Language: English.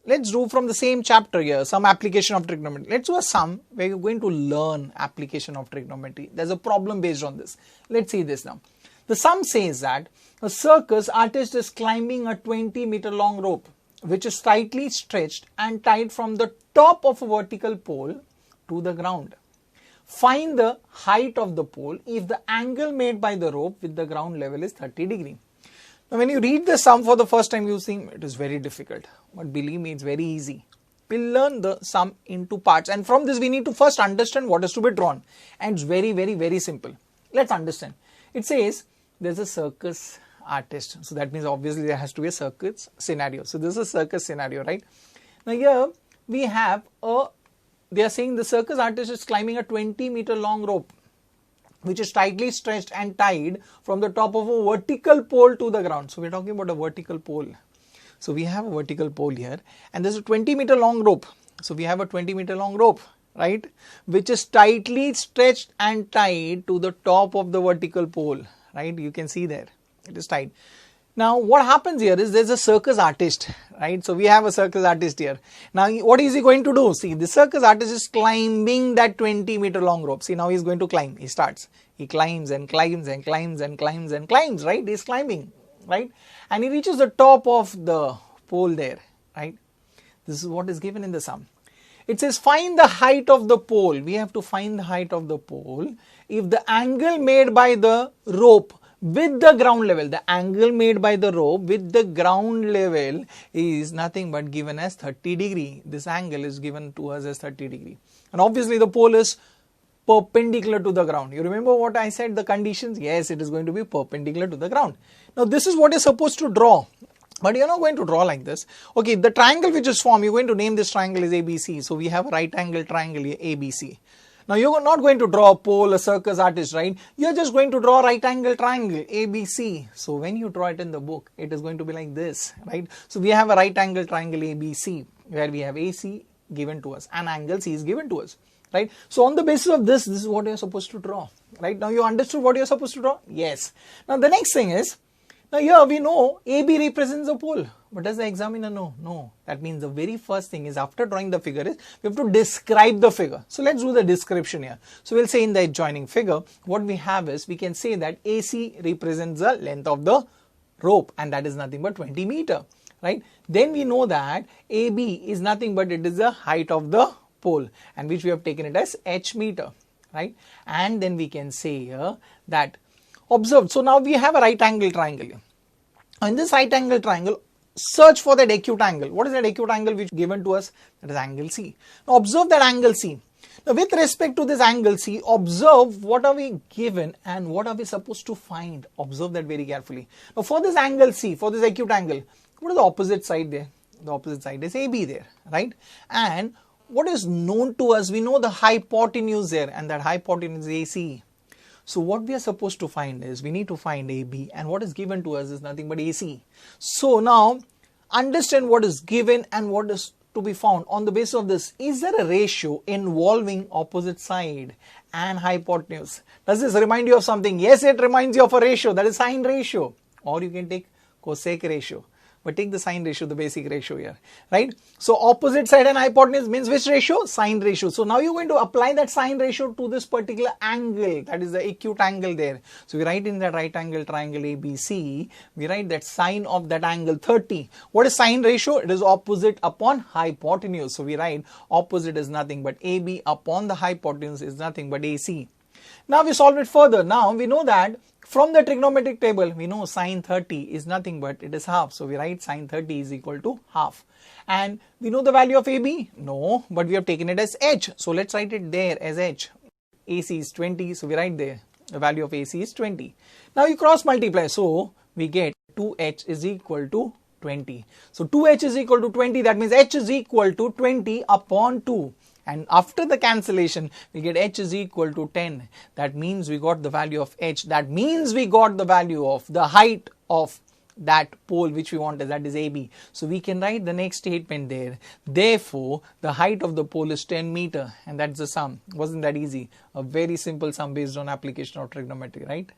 Let's do from the same chapter here, some application of trigonometry. Let's do a sum where you're going to learn application of trigonometry. There's a problem based on this. Let's see this now. The sum says that a circus artist is climbing a 20-meter long rope, which is tightly stretched and tied from the top of a vertical pole to the ground. Find the height of the pole if the angle made by the rope with the ground level is 30 degrees. Now when you read the sum for the first time, you think it is very difficult, but believe me, it's very easy. We'll learn the sum into parts, and from this we need to first understand what is to be drawn, and it's very simple. Let's understand. It says there's a circus artist, so that means obviously there has to be a circus scenario. So this is a circus scenario, right? Now here we have they are saying the circus artist is climbing a 20-meter long rope, which is tightly stretched and tied from the top of a vertical pole to the ground. So we're talking about a vertical pole. So we have a vertical pole here, and there's a 20-meter long rope. So we have a 20-meter long rope, right, which is tightly stretched and tied to the top of the vertical pole, right? You can see there, it is tied. Now what happens here is there's a circus artist, right? So we have a circus artist here. Now what is he going to do? See, the circus artist is climbing that 20-meter long rope. See, now he's going to climb. He starts. He climbs and climbs and climbs and climbs and climbs, right? He's climbing, right? And he reaches the top of the pole there, right? This is what is given in the sum. It says find the height of the pole. We have to find the height of the pole if the angle made by the rope with the ground level, the angle made by the rope with the ground level is nothing but given as 30 degrees. This angle is given to us as 30 degrees. And obviously the pole is perpendicular to the ground. You remember what I said, the conditions? Yes, it is going to be perpendicular to the ground. Now this is what you're supposed to draw. But you're not going to draw like this. Okay, the triangle which is formed, you're going to name this triangle as ABC. So we have a right angle triangle here, ABC. Now you're not going to draw a pole, a circus artist, right? You're just going to draw a right angle triangle, ABC. So when you draw it in the book, it is going to be like this, right? So we have a right angle triangle ABC, where we have AC given to us and angle C is given to us, right? So on the basis of this is what you're supposed to draw, right? Now you understood what you're supposed to draw? Yes. Now the next thing is, now here we know AB represents a pole. But does the examiner know? No. That means the very first thing is after drawing the figure is we have to describe the figure. So let's do the description here. So we'll say in the adjoining figure, what we have is we can say that AC represents the length of the rope, and that is nothing but 20 meter, right? Then we know that AB is nothing but it is the height of the pole, and which we have taken it as h meter, right? And then we can say here that observe. So now we have a right angle triangle here. In this right angle triangle, search for that acute angle. What is that acute angle which is given to us? That is angle C. Now observe that angle C. Now with respect to this angle C, observe what are we given and what are we supposed to find. Observe that very carefully. Now for this angle C, for this acute angle, what is the opposite side there? The opposite side is AB there, right? And what is known to us? We know the hypotenuse there, and that hypotenuse is AC. So what we are supposed to find is, we need to find AB, and what is given to us is nothing but AC. So now understand what is given and what is to be found. On the basis of this, is there a ratio involving opposite side and hypotenuse? Does this remind you of something? Yes, it reminds you of a ratio, that is sine ratio, or you can take cosec ratio. But take the sine ratio, the basic ratio here, right? So opposite side and hypotenuse means which ratio? Sine ratio. So now you're going to apply that sine ratio to this particular angle, that is the acute angle there. So we write in that right angle triangle ABC, we write that sine of that angle 30. What is sine ratio? It is opposite upon hypotenuse. So we write opposite is nothing but AB upon the hypotenuse is nothing but AC. Now we solve it further. Now we know that from the trigonometric table, we know sine 30 is nothing but it is half. So we write sine 30 is equal to half. And we know the value of AB? No, but we have taken it as h. So let's write it there as h. AC is 20. So we write there the value of AC is 20. Now you cross multiply. So we get 2h is equal to 20. So 2h is equal to 20. That means h is equal to 20 upon 2. And after the cancellation, we get h is equal to 10. That means we got the value of h. That means we got the value of the height of that pole which we wanted, that is AB. So we can write the next statement there. Therefore, the height of the pole is 10 meter, and that's the sum. Wasn't that easy? A very simple sum based on application of trigonometry, right?